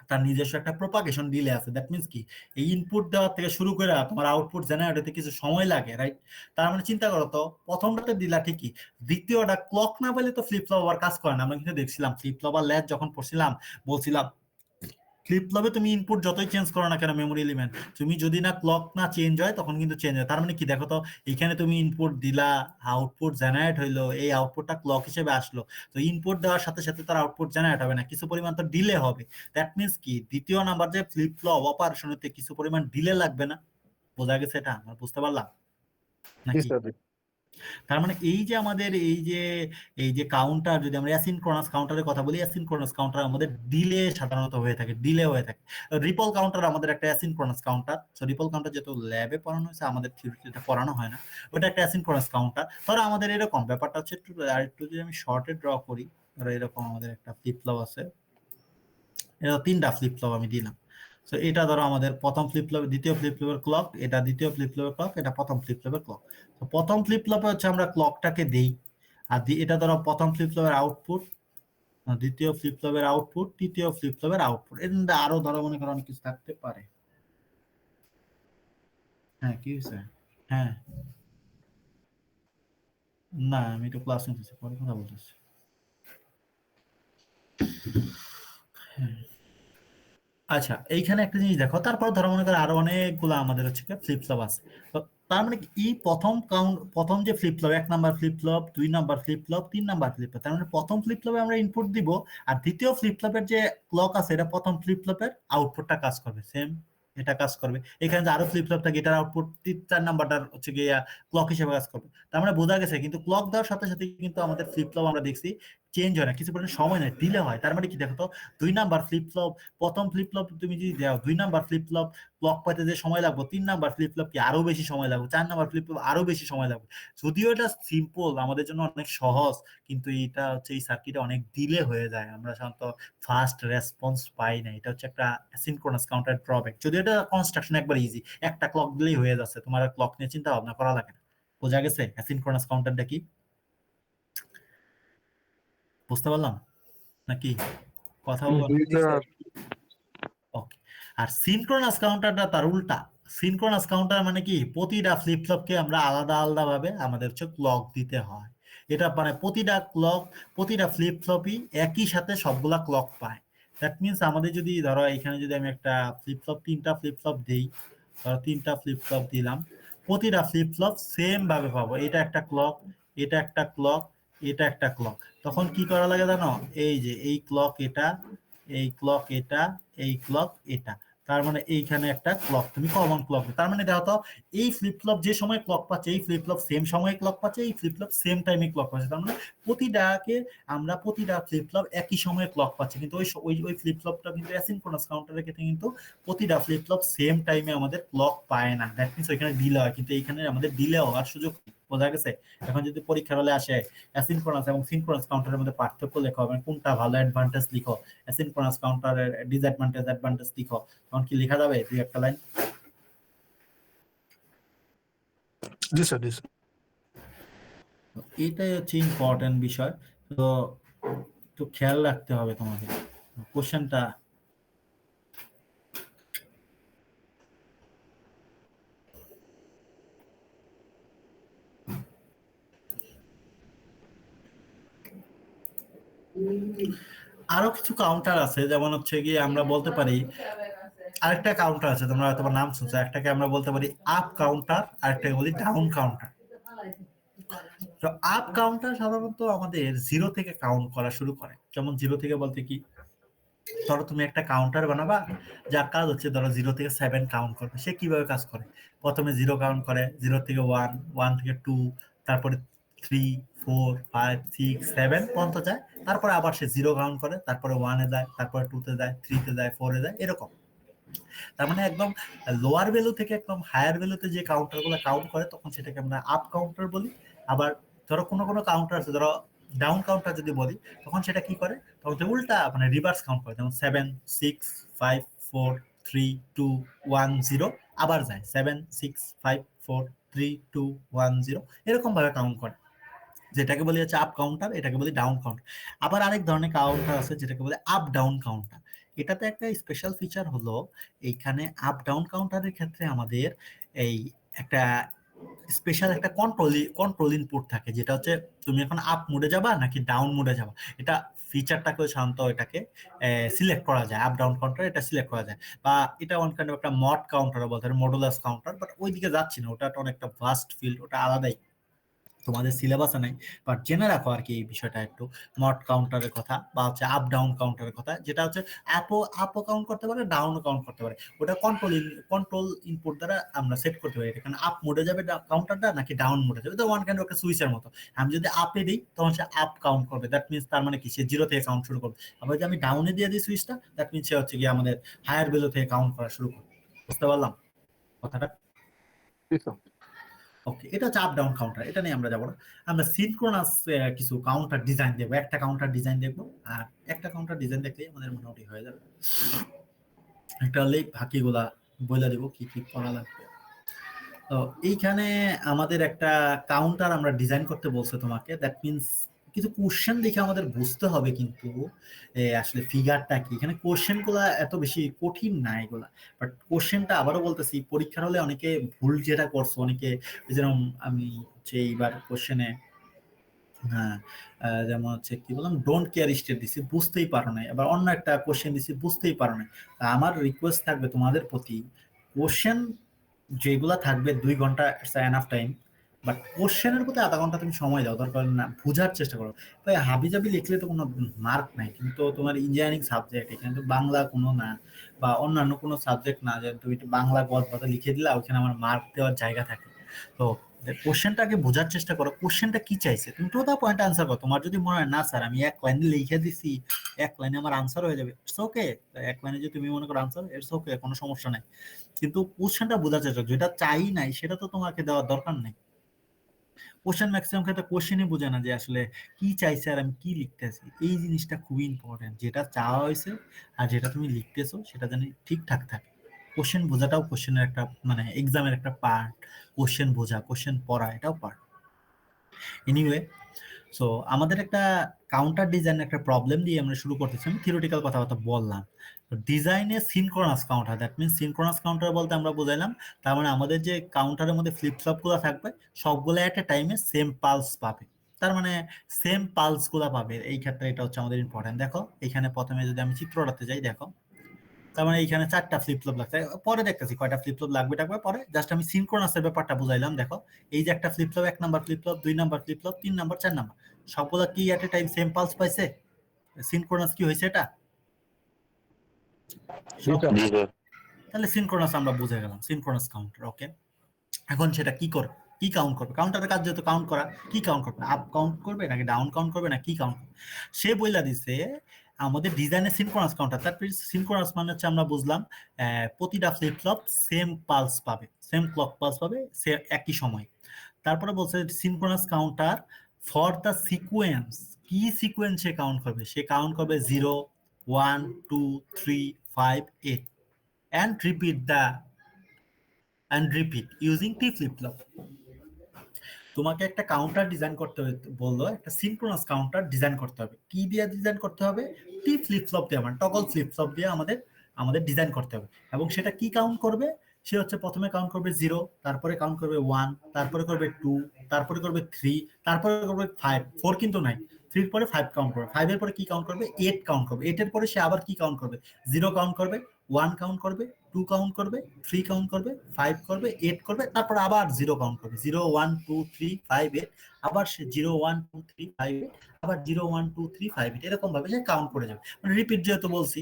তার নিজস্ব একটা প্রপাগেশন ডিলে আছে। দ্যাট মিন্স কি এই ইনপুট দেওয়ার থেকে শুরু করে তোমার আউটপুট জেনারেট হতে কিছু সময় লাগে, রাইট? তার মানে চিন্তা করো তো, প্রথমটাতে দিলা ঠিকই, দ্বিতীয়টা ক্লক না পেলে তো ফ্লিপ ফ্লপ আবার কাজ করে না। আমরা কিন্তু দেখছিলাম ফ্লিপ ফ্লপ আর ল্যাচ যখন পড়ছিলাম বলছিলাম ফ্লিপ ফ্লপে তুমি ইনপুট যতই চেঞ্জ করো না কেন মেমোরি এলিমেন্ট, তুমি যদি না ক্লক না চেঞ্জ হয় তখন কিন্তু চেঞ্জ হয়। তার মানে কি দেখো তো, এখানে তুমি ইনপুট দিলা, আউটপুট জেনারেট হইলো, এই আউটপুটটা ক্লক হিসেবে আসলো, তো ইনপুট দেওয়ার সাথে সাথে তার আউটপুট জেনারেট হবে না, কিছু পরিমাণ তো ডিলে হবে। দ্যাট মিন্স কি দ্বিতীয় নাম্বার যে ফ্লিপ ফ্লপ অপারেশন হতে কিছু পরিমাণ ডিলে লাগবে না? বোঝা গেছে এটা? আমরা বুঝতে পারলাম জি নাকি? স্যার। তার মানে এই যে আমাদের এই যে কাউন্টার, যদি আমরা অ্যাসিনক্রোনাস কাউন্টারের কথা বলি, অ্যাসিনক্রোনাস কাউন্টার আমাদের ডিলে সাধারণত হয়ে থাকে, ডিলে হয়ে থাকে। রিপল কাউন্টার আমাদের একটা asynchronous counter. So ripple counter যেহেতু ল্যাবে পড়ানো হয়েছে, আমাদের থিওরিতে পড়ানো হয় না, ওটা একটা অ্যাসিনক্রোনাস কাউন্টার। ধরো আমাদের এরকম ব্যাপারটা হচ্ছে, একটু যদি আমি শর্টে ড্র করি, ধরো এরকম আমাদের একটা ফ্লিপ ফ্লপ আছে, এটা 3টা ফ্লিপ ফ্লপ আমি দিলাম। সো এটা ধরো আমাদের প্রথম ফ্লিপ ফ্লপ, দ্বিতীয় ফ্লিপ ফ্লপের ক্লক, এটা দ্বিতীয় ফ্লিপ ফ্লপের ক্লক, এটা প্রথম ফ্লিপ ফ্লপের ক্লক। তো প্রথম ফ্লিপ ফ্লপে হচ্ছে আমরা ক্লকটাকে দেই, আর এটা ধরো প্রথম ফ্লিপ ফ্লপের আউটপুট, দ্বিতীয় ফ্লিপ ফ্লপের আউটপুট, তৃতীয় ফ্লিপ ফ্লপের আউটপুট। এর মধ্যে আরো ধরো মনে করো অনেক কিছু থাকতে পারে। হ্যাঁ, কি হয়েছে? হ্যাঁ, না আমি তো ক্লাস নিতেছি, পরে কথা বলতেছি। আচ্ছা, এইখানে একটা জিনিস দেখো, তারপর ধরো মনে করো আরো অনেকগুলো আমাদের হচ্ছে ফ্লিপ ফ্লপ আছে। তো তার মানে কি এই প্রথম যে flip flop, 1 number flip flop, 2 number flip flop, 3 number flip flop, তার মানে প্রথম ফ্লিপ ফ্লপে আমরা ইনপুট দিব, আর দ্বিতীয় ফ্লিপ ফ্লপের যে ক্লক আছে এটা প্রথম ফ্লিপ ফ্লপের আউটপুটটা কাজ করবে, সেম এটা কাজ করবে। এখানে যে আরো ফ্লিপ ফ্লপ থাকে এটার আউটপুট 4 নাম্বারটার হচ্ছে গিয়ে ক্লক হিসেবে কাজ করবে। তার মানে বোঝা গেছে কিন্তু ক্লক দেওয়ার সাথে সাথে কিন্তু আমাদের ফ্লিপ ফ্লপ আমরা দেখছি চেঞ্জ হয় না, কিছু পরিমাণ সময় নেয়, ডিলে হয়। তার মানে কি দেখো তো, 2 নাম্বার ফ্লিপ ফ্লপ, প্রথম ফ্লিপ ফ্লপ তুমি যদি দাও 2 নাম্বার ফ্লিপ ফ্লপ ক্লক পাইতে যে সময় লাগবে, 3 নাম্বার ফ্লিপ ফ্লপ কি আরো বেশি সময় লাগবে, 4 নাম্বার ফ্লিপ ফ্লপ আরো বেশি সময় লাগবে। যদিও এটা সিম্পল, আমাদের জন্য অনেক সহজ, কিন্তু এটা হচ্ছে এই সার্কিটে অনেক ডিলে হয়ে যায়, আমরা সাধারণত ফাস্ট রেসপন্স পাই না। এটা হচ্ছে একটা সিনক্রোনাস কাউন্টার ড্রব্যাক। যদিও এটা কনস্ট্রাকশন একবার ইজি, একটা ক্লক দিলেই হয়ে যাচ্ছে, তোমার ক্লক নিয়ে চিন্তা ভাবনা করা লাগে না। বোঝা গেছে অ্যাসিনক্রোনাস কাউন্টারটা কি? বুঝতে পারলাম নাকি? কথা জি স্যার। ওকে। আর সিনক্রোনাস কাউন্টারটা তার উল্টা। সিনক্রোনাস কাউন্টার মানে কি প্রতিটা ফ্লিপ ফ্লপকে আমরা আলাদা আলাদা ভাবে আমাদের হচ্ছে ক্লক দিতে হয়। এটা মানে প্রতিটা ক্লক, প্রতিটা ফ্লিপ ফ্লপই একই সাথে সবগুলা ক্লক পায়। দ্যাট মিনস আমাদের যদি ধরো এখানে যদি আমি একটা ফ্লিপ ফ্লপ, 3টা ফ্লিপ ফ্লপ দেই, ধরো 3টা ফ্লিপ ফ্লপ দিলাম, প্রতিটা ফ্লিপ ফ্লপ সেম ভাবে পাবো। এটা একটা ক্লক, এটা একটা ক্লক, এটা একটা ক্লক। তখন কি করা লাগে জানো? এই যে এই ক্লক এটা, এই ক্লক এটা, এই ক্লক এটা, তার মানে এইখানে একটা ক্লক তুমি কমন ক্লক, তার মানে দেখো তো এই ফ্লিপ ফ্লপ যে সময় ক্লক পাচ্ছে, এই ফ্লিপ ফ্লপ সেম সময়ে ক্লক পাচ্ছে, এই ফ্লিপ ফ্লপ সেম টাইমে ক্লক পাচ্ছে। তার মানে প্রতিটাকে আমরা প্রতিটা ফ্লিপ ফ্লপ একই সময়ে ক্লক পাচ্ছে, কিন্তু ওই ফ্লিপ ফ্লপটা কিন্তু অ্যাসিনক্রোনাস কাউন্টারের ক্ষেত্রে কিন্তু প্রতিটা ফ্লিপ ফ্লপ সেম টাইমে আমাদের ক্লক পায় না। দ্যাট মিনস ওইখানে ডিলে হয়, কিন্তু এইখানে আমাদের ডিলে হওয়ার সুযোগ নেই। বোঝা গেছে? এখন যদি পরীক্ষার হলে আসে অ্যাসিনক্রোনাস এবং সিনক্রোনাস কাউন্টারের মধ্যে পার্থক্য লেখো, মানে কোনটা ভালো, অ্যাডভান্টেজ লিখো, অ্যাসিনক্রোনাস কাউন্টারের ডিসঅ্যাডভান্টেজ অ্যাডভান্টেজ লিখো, তখন কি লেখা যাবে? দুই একটা লাইন। জি স্যার। জি স্যার। এটাই হচ্ছে ইম্পর্টেন্ট বিষয়। তো তো খেয়াল রাখতে হবে তোমাদের কোশ্চেনটা। আরো কিছু কাউন্টার আছে, যেমন হচ্ছে কি আমরা বলতে পারি আরেকটা কাউন্টার আছে, তোমরা হয়তো নাম শুনছো, একটাকে আমরা বলতে পারি আপ কাউন্টার, আরেকটাকে বলি ডাউন কাউন্টার। তো আপ কাউন্টার সাধারণত আমাদের 0 থেকে কাউন্ট করা শুরু করে। যেমন 0 থেকে বলতে কি, ধরো তুমি একটা কাউন্টার বানাবা, যার কাজ হচ্ছে ধরো 0 থেকে 7 কাউন্ট করবে। সে কিভাবে কাজ করে? প্রথমে 0 কাউন্ট করে, 0 থেকে 1, 1 থেকে 2, তারপরে 3, 4, 5, 6, 7 পর্যন্ত যায়। তারপরে আবার সে 0 কাউন্ট করে, তারপরে 1 এ যায়, তারপরে 2 তে যায়, 3 তে যায়, 4 এ যায়, এরকম। তার মানে একদম লোয়ার ভ্যালু থেকে একদম হায়ার ভ্যালুতে যে কাউন্টারগুলো কাউন্ট করে, তখন সেটাকে আমরা আপ কাউন্টার বলি। আবার ধরো কোনো কাউন্টার আছে, ধরো ডাউন কাউন্টার যদি বলি, তখন সেটা কি করে? তখন সে উল্টা মানে রিভার্স কাউন্ট করে। যেমন 7, 6, 5, 4, 3, 2, 1, 0 আবার যায় 7, 6, 5, 4, 3, 2, 1, 0 এরকম ভাবে কাউন্ট করে। যেটাকে বলি হচ্ছে আপ কাউন্টার, এটাকে বলি ডাউন কাউন্টার। আবার আরেক ধরনের কাউন্টার আছে যেটাকে বলে আপ ডাউন কাউন্টার। এটাতে একটা স্পেশাল ফিচার হলো, এইখানে আপ ডাউন কাউন্টারের ক্ষেত্রে আমাদের এই একটা স্পেশাল একটা কন্ট্রোল ইনপুট থাকে, যেটা হচ্ছে তুমি এখন আপ মোডে যাবা নাকি ডাউন মোডে যাবা। এটা ফিচারটাকে সাধারণত এটাকে সিলেক্ট করা যায়, আপ ডাউন কাউন্টার এটা সিলেক্ট করা যায়। বা এটা ওয়ান কাইন্ড অফ একটা মড কাউন্টার বলতে পারে, মডুলাস কাউন্টার, বাট ওইদিকে যাচ্ছি না, ওটা অনেকটা ভাস্ট ফিল্ড, ওটা আলাদাই, তোমাদের সিলেবাসে নাই। বাট জেনে রাখো আর কি এই বিষয়টা একটু, মড কাউন্টারের কথা বা হচ্ছে আপ ডাউন কাউন্টারের কথা, যেটা হচ্ছে আপও কাউন্ট করতে পারে, ডাউনও কাউন্ট করতে পারে। ওটা কন্ট্রোল ইনপুট দ্বারা আমরা সেট করতে পারি এখানে আপ মোডে যাবে কাউন্টারটা নাকি ডাউন মোডে যাবে। তো ওয়ান কাইন্ড একটা সুইচের মতো, আমি যদি আপে দিই তখন সে আপ কাউন্ট করবে, দ্যাট মিনস তার মানে কি সে 0 থেকে কাউন্ট শুরু করবে। আবার যদি আমি ডাউনে দিয়ে দিই সুইচটা, দ্যাট মিনস সে হচ্ছে কি আমাদের হায়ার ভ্যালু থেকে কাউন্ট করা শুরু করবে। বুঝতে পারলাম কথাটা? জি স্যার। ওকে, এটা হচ্ছে আপ ডাউন কাউন্টার, এটা নিয়ে আমরা যাবো না। আমরা সিনক্রোনাস কিছু কাউন্টার ডিজাইন দেখবো, একটা কাউন্টার ডিজাইন দেখবো, আর একটা কাউন্টার ডিজাইন দেখলেই আমাদের মোটামুটি হয়ে যাবে। একটা হলেই বাকিগুলা বলে দেবো কি কি করা লাগবে। তো এইখানে আমাদের একটা কাউন্টার আমরা ডিজাইন করতে বলছে তোমাকে, দ্যাট মিনস কিছু কোশ্চেন দেখে আমাদের বুঝতে হবে কিন্তু আসলে ফিগারটা কি। এখানে কোশ্চেন গুলা এত বেশি কঠিন না এগুলা, বাট কোশ্চেনটা আবারও বলতেছি, পরীক্ষার হলে অনেকে ভুল যেটা করছো, অনেকে যেরকম আমি হচ্ছে এইবার কোশ্চেনে হ্যাঁ যেমন হচ্ছে কি বললাম, ডোন্ট কেয়ার স্টেট দিছি, বুঝতেই পারো না। আবার অন্য একটা কোশ্চেন দিছি, বুঝতেই পারো না। আমার রিকোয়েস্ট থাকবে তোমাদের প্রতি, কোশ্চেন যেগুলা থাকবে 2 ঘন্টা ইটস এনাফ টাইম, বাট কোশ্চেনের প্রতি আধা ঘন্টা তুমি সময় দাও, দরকার না বোঝার চেষ্টা করো। তাই হাবিজাবি লিখলে তো কোনো মার্ক নাই, কিন্তু তোমার ইঞ্জিনিয়ারিং সাবজেক্ট, এখানে তো বাংলা কোনো না বা অন্যান্য কোনো সাবজেক্ট না যে তুমি বাংলা গদ কথা লিখে দিলা ওখানে আমার মার্ক দেওয়ার জায়গা থাকে। তো কোশ্চেনটাকে বোঝার চেষ্টা করো, কোশ্চেনটা কি চাইছে, তুমি তো পয়েন্ট আনসার করো। তোমার যদি মনে হয় না স্যার আমি 1 লাইনে লিখে দিছি, 1 লাইনে আমার আনসার হয়ে যাবে, ইটস ওকে। 1 লাইনে যদি তুমি মনে করো আনসার, ইটস ওকে, কোনো সমস্যা নাই। কিন্তু কোশ্চেনটা বোঝার চেষ্টা করো, যেটা চাই নাই সেটা তো তোমাকে দেওয়ার দরকার নেই। কোশ্চেন ম্যাক্সিমাম ক্ষেত্রে কোশ্চেনই বোঝে না যে আসলে কি চাইছে আর আমি কি লিখতেছি। এই জিনিসটা খুবই ইম্পর্টেন্ট, যেটা চাওয়া হয়েছে আর যেটা তুমি লিখতেছো সেটা জানি ঠিকঠাক থাকে। কোশ্চেন বোঝাটাও কোশ্চেনের একটা মানে এক্সামের একটা পার্ট, কোশ্চেন বোঝা, কোশ্চেন পড়া এটাও পার্ট। এনিওয়ে, সো আমাদের একটা কাউন্টার ডিজাইন একটা প্রবলেম দিয়ে আমরা শুরু করতেছি। আমি থিওরিটিক্যাল কথাবার্তা বললাম। ডিজাইনে synchronous counter, that means synchronous counter বলতে আমরা বুঝাইলাম, তার মানে আমাদের যে কাউন্টারের মধ্যে ফ্লিপ ফ্লপ গুলো থাকবে সবগুলো এট এ টাইমে সেম পালস পাবে। তার মানে সেম পালস গুলা পাবে, এই ক্ষেত্রে এটা হচ্ছে আমাদের ইম্পর্টেন্ট। দেখো এখানে প্রথমে যদি আমি চিত্রটাতে যাই, দেখো তার মানে এইখানে 4টা ফ্লিপ ফ্লপ লাগছে, পরে দেখতেছি কয়টা ফ্লিপ ফ্লপ লাগবে টাকবে পরে, জাস্ট আমি সিনক্রোনাসের ব্যাপারটা বুঝাইলাম। দেখো এই যে একটা flip flop, 1 number flip flop, 2 number flip flop, 3 number, 4 number, সবগুলা কি এট এ টাইম সেম পালস পাইছে? সিনক্রোনাস কি হয়েছে এটা? জি স্যার। তাহলে সিনক্রোনাস আমরা বুঝে গেলাম, সিনক্রোনাস কাউন্টার। ওকে, এখন সেটা কি করবে, কি কাউন্ট করবে? কাউন্টারের কাজ যেহেতু কাউন্ট করা, কি কাউন্ট করবে? আপ কাউন্ট করবে নাকি ডাউন কাউন্ট করবে না কি কাউন্ট করবে? সে বইলা দিছে আমাদের ডিজাইনে সিনক্রোনাস কাউন্টার। তার সিনক্রোনাস মানে হচ্ছে আমরা বুঝলাম প্রতিটা ফ্লিপ ফ্লপ সেম পালস পাবে, সেম ক্লক পালস পাবে, সে একই সময়। তারপরে বলছে synchronous counter for the sequence, কি সিকোয়েন্সে কাউন্ট করবে? সে কাউন্ট করবে 0, 1, 2, 3, 5, 8 and repeat using T flip flop. তোমাকে একটা কাউন্টার ডিজাইন করতে বললো, একটা সিনক্রোনাস কাউন্টার ডিজাইন করতে হবে। কি দিয়ে ডিজাইন করতে হবে? টি ফ্লিপ ফ্লপ দিয়ে, মানে টগল ফ্লিপ ফ্লপ দিয়ে আমাদের ডিজাইন করতে হবে। এবং সেটা কি কাউন্ট করবে? সে হচ্ছে প্রথমে কাউন্ট করবে 0, তারপরে কাউন্ট করবে 1, তারপরে করবে 2, তারপরে করবে 3, তারপরে করবে 5, 4 কিন্তু নাই, 3 এর পরে 5 কাউন্ট করবে, 5 এর পরে কি কাউন্ট করবে, 8 কাউন্ট করবে, 8 এর পরে সে আবার কি কাউন্ট করবে, 0 কাউন্ট করবে, 1 কাউন্ট করবে, 2 কাউন্ট করবে, 3 কাউন্ট করবে, 5 করবে, 8 করবে, তারপর আবার 0 কাউন্ট করবে, 0 1 2 3 5 8, আবার সে 0 1 2 3 5 8, আবার 0 1 2 3 5 8, এরকম ভাবে সে কাউন্ট করে যাবে, মানে রিপিট যেহেতু বলছি,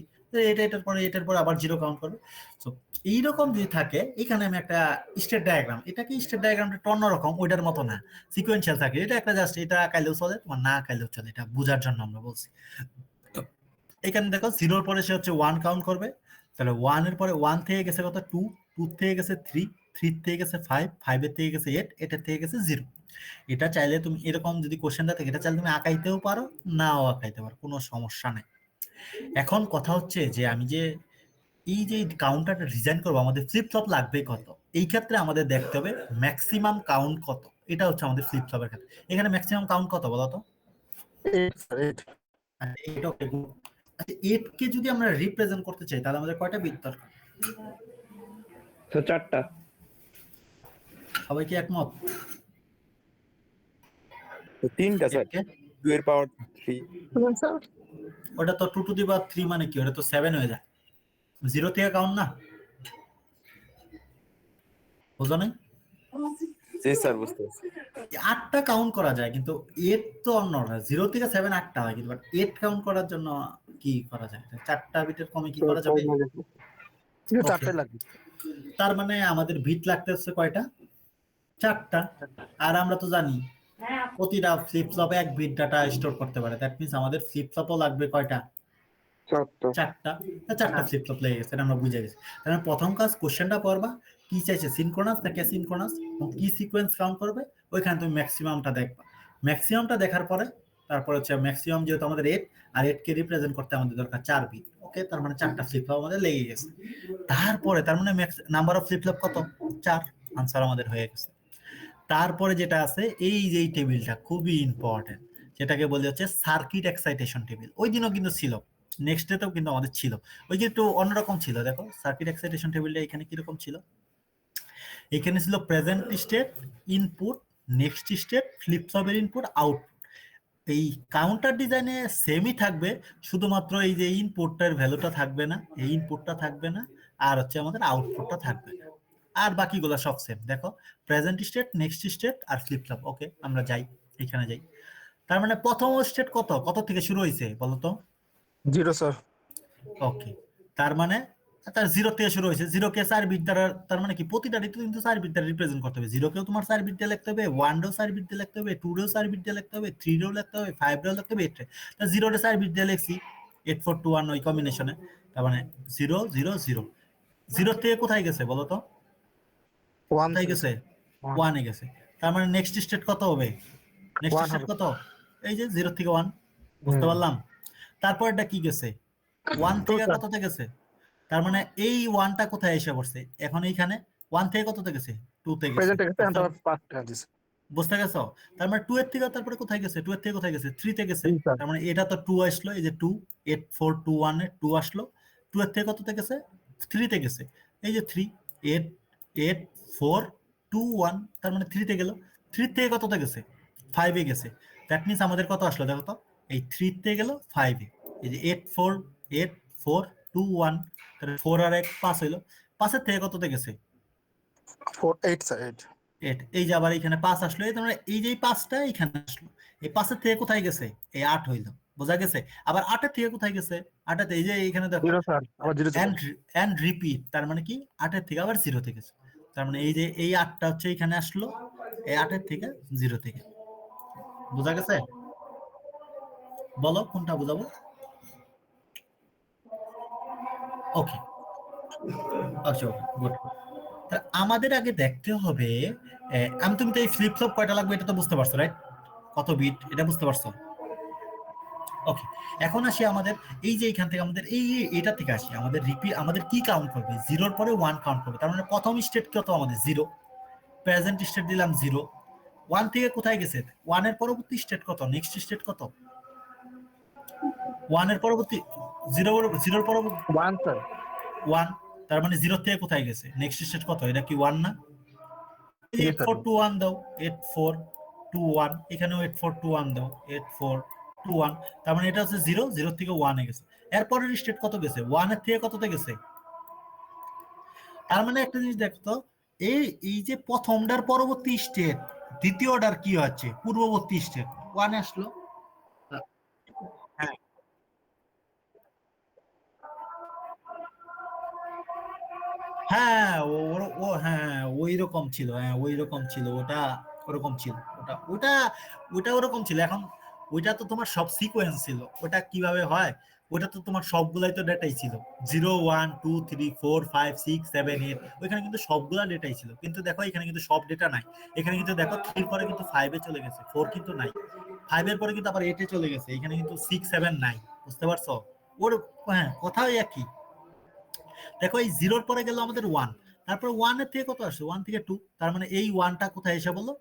এটার পরে আবার 0 কাউন্ট করবে। সো এইরকম যদি থাকে, এখানে আমি একটা স্টেট ডায়াগ্রাম, এটা কি স্টেট ডায়াগ্রামটা একটু অন্যরকম, ওইটার মতো না, সিকোয়েন্সিয়াল থাকে, এটা একটা জাস্ট এটা কাইলেও চলে, তোমার না কাইলেও চলে, এটা বোঝার জন্য আমরা বলছি। এখানে দেখো 0 এর পরে সে হচ্ছে 1 কাউন্ট করবে, তাহলে 1 এর পরে 1 থেকে গেছে কত, 2, 2 থেকে গেছে 3, 3 থেকে গেছে 5, 5 এর থেকে গেছে 8, 8 এর থেকে গেছে 0। এটা চাইলে তুমি এরকম যদি কোশ্চেনটা থাকে, এটা চাইলে তুমি আঁকাইতেও পারো, নাও আঁকাইতে পারো, কোনো সমস্যা নেই। এখন কথা হচ্ছে যে আমি যে এই যে কাউন্টারটা ডিজাইন করবো, আমাদের ফ্লিপ ফ্লপ লাগবে কত, এই ক্ষেত্রে আমাদের দেখতে হবে ম্যাক্সিমাম কাউন্ট কত, এটা হচ্ছে আমাদের ফ্লিপ ফ্লপের ক্ষেত্রে। এখানে ম্যাক্সিমাম কাউন্ট কত বলো তো? 8 স্যার 8 আচ্ছা, 8 কে যদি আমরা রিপ্রেজেন্ট করতে চাই, তাহলে আমাদের কয়টা বিট দরকার? স্যার 4টা। সবাই কি একমত? 3টা স্যার, 2 এর পাওয়ার 3 স্যার ওটা তো 2 টু দি পাওয়ার 3 মানে কি, ওটা তো 7 হয়ে যায়, 0 থেকে কাউন্ট না, বুঝো নাই? জি স্যার বুঝতে পারছি। 8টা কাউন্ট করা যায়, কিন্তু 8 তো অন্য না, 0 থেকে 7 8টা হয়, কিন্তু 8 কাউন্ট করার জন্য কি করা যায়, 4টা বিটের কমে কি করা যাবে? এটা Okay. 4টাই লাগবে। তার মানে আমাদের বিট লাগতে হচ্ছে কয়টা? 4টা। আর আমরা তো জানি প্রতিটা flip flop 1 bit data store করতে পারে, দ্যাট মিন্স আমাদের ফ্লিপ ফ্লপও লাগবে কয়টা? 4টা। 4টা ফ্লিপ ফ্লপ লেগে গেছে, এটা আমরা বুঝে গেছি। তাহলে প্রথম কাজ, কোশ্চেনটা পড়বা, কি চাইছে, সিনক্রোনাস নাকি অ্যাসিনক্রোনাস, এবং কি সিকোয়েন্স কাউন্ট করবে, ওইখানে তুমি ম্যাক্সিমামটা দেখবা। ম্যাক্সিমামটা দেখার পরে তারপর হচ্ছে ম্যাক্সিমাম, যেহেতু আমাদের 8, আর 8 কে রিপ্রেজেন্ট করতে আমাদের দরকার 4 বিট, ওকে, তার মানে 4টা ফ্লিপ ফ্লপ আমাদের লেগে গেছে। তারপরে তার মানে নাম্বার অফ ফ্লিপ ফ্লপ কত? 4, আনসার আমাদের হয়ে গেছে। তারপরে যেটা আছে, এই যে এই টেবিলটা খুবই ইম্পর্টেন্ট, যেটাকে বলে হচ্ছে সার্কিট এক্সাইটেশন টেবিল। ওই দিনও কিন্তু ছিল, নেক্সট ডেতেও কিন্তু আমাদের ছিল, ওই যে একটু অন্যরকম ছিল। দেখো সার্কিট এক্সাইটেশন টেবিলটা এখানে কিরকম ছিল, এখানে ছিল present state, input, next state, flip ফ্লপের ইনপুট, আউটপুট। এই কাউন্টার ডিজাইনে সেমই থাকবে, শুধুমাত্র এই যে ইনপুটটার ভ্যালুটা থাকবে না, এই ইনপুটটা থাকবে না, আর হচ্ছে আমাদের আউটপুটটা থাকবে না, আর বাকিগুলো সব সেম। দেখো প্রেজেন্ট স্টেট, নেক্সট স্টেট আর ফ্লিপ ফ্লপ। ওকে, আমরা যাই, এখানে যাই। তার মানে প্রথম স্টেট কত থেকে শুরু হয়েছে বলো তো? 0 স্যার। ওকে, তার মানে তার 0 থেকে শুরু হয়েছে, 0 কে 4 বিট দ্বারা, তার মানে কি প্রতিটা কিন্তু 4 বিট দ্বারা রিপ্রেজেন্ট করতে হবে। 0 কেও তোমার 4 বিট দিয়ে লিখতে হবে, 1 রেও 4 বিট দিয়ে লিখতে হবে, 2 রেও 4 বিট দিয়ে লিখতে হবে, 3 রেও লিখতে হবে, 5 রেও লিখতে হবে, 8 রে। তা 0 রে 4 বিট দিয়ে লিখছি 8421 ওই কম্বিনেশনে, তার মানে 0 0 0। 0 থেকে কোথায় গেছে বলো তো? 1 কোথায় গেছে? 1 এ গেছে। তার মানে নেক্সট স্টেট কত হবে? নেক্সট 1 স্টেট হবে। কত? এই যে 0 থেকে 1, বুঝতে পারলাম? তারপর এটা কি গেছে? 1 থেকে স্যার। কততে গেছে? তার মানে এই 1টা কোথায় এসে পড়ছে এখন? এইখানে 1 থেকে কততে গেছে? 2 তে গেছে। প্রেজেন্ট এক্সেন্ট আর পাস্ট দিছে। বুঝতে গেছো? তার মানে 2 এর থেকে তারপরে কোথায় গেছে? 2 এর থেকে কোথায় গেছে? 3 তে গেছে। জি, স্যার। তার মানে এটা তো 2 আসলো, এই যে 2, 8 4 2 1 এ 2 আসলো। 2 এর থেকে কততে গেছে? 3 তে গেছে। এই যে 3 8 8 4 2 1, তার মানে 3 তে গেল। 3 থেকে কততে গেছে? 5 এ গেছে। দ্যাট মিন্স আমাদের কত আসলো দেখো তো, এই 3 তে গেল 5 এ, এই যে 8 4 2 1, তাহলে 4 আর 1 5 হইলো। 5 এর থেকে কততে গেছে? 4 8 স্যার 8। 8। এই যে আবার এখানে 5 আসলো, এই মানে এই যে 5টা এখানে আসলো, এই 5 এর থেকে কোথায় গেছে? এই 8 হইলো, বোঝা গেছে? আবার 8 এর থেকে কোথায় গেছে? 8 এর, এই যে এখানে দেখো 0 স্যার, আবার 0 স্যার। এন্ড রিপিট, তার মানে কি 8 এর থেকে আবার 0 থেকে গেছে। তার মানে এই যে এই 8টা হচ্ছে এখানে আসলো, এই 8 এর থেকে 0 থেকে। বোঝা গেছে? বলো কোনটা বুঝাবো? ওকে, আচ্ছা, গুড। তা আমাদের আগে দেখতে হবে, তুমি তো এই ফ্লিপ ফ্লপ কয়টা লাগবে এটা তো বুঝতে পারছো, রাইট? কত বিট এটা বুঝতে পারছো? ওকে, এখন আসি আমাদের এই যে এখান থেকে আমাদের এটা থেকে আসি, আমাদের রিপিট, আমাদের কি কাউন্ট করবে? 0 এর পরে 1 কাউন্ট করবে। তার মানে প্রথম স্টেট কত আমাদের? 0। প্রেজেন্ট স্টেট দিলাম 0। 1 থেকে কোথায় গেছে? 1 এর পরবর্তী স্টেট কত? নেক্সট স্টেট কত? 1 এর পরবর্তী 0 এর পরবর্তী 1 স্যার। 1। তার মানে 0 থেকে কোথায় গেছে, নেক্সট স্টেট কত, এটা কি 1 না? Yes, sir. 8421 দাও, 8421, এখানেও 8421 দাও, 8421, তার মানে এটা হচ্ছে 0, 0 থেকে 1 এ গেছে। এরপরের স্টেট কত গেছে, 1 এর থেকে কততে গেছে? তার মানে একটা জিনিস দেখতো, এই যে প্রথমটার পরবর্তী স্টেট, দ্বিতীয়টার কি হচ্ছে, পূর্ববর্তী স্টেট 1 আসলো। হ্যাঁ, হ্যাঁ, হ্যাঁ ওই রকম ছিল, হ্যাঁ ওই রকম ছিল, ওটা ওরকম ছিল, ওটা ওরকম ছিল। এখন ওইটা তো তোমার সব সিকোয়েন্স ছিল, ওটা কিভাবে হয়, ওটা তো তোমার সবগুলাই তো ডেটাই ছিল, 0 1 2 3 4 5 6 7 8, ওইখানে কিন্তু সবগুলা ডেটাই ছিল। কিন্তু দেখো এখানে কিন্তু সব ডেটা নাই, এখানে কিন্তু দেখো 3 পরে কিন্তু 5 এ চলে গেছে, 4 কিন্তু নাই, 5 এর পরে কিন্তু আবার 8 এ চলে গেছে, এখানে কিন্তু 6 7 নাই, বুঝতে পারছো? ওর হ্যাঁ কথাই একই। দেখো এই 0 পরে গেল আমাদের 1, তারপর 1 এর থেকে কত আসছে, 1 থেকে 2, তার মানে এই 1টা কোথায় এসে বলো,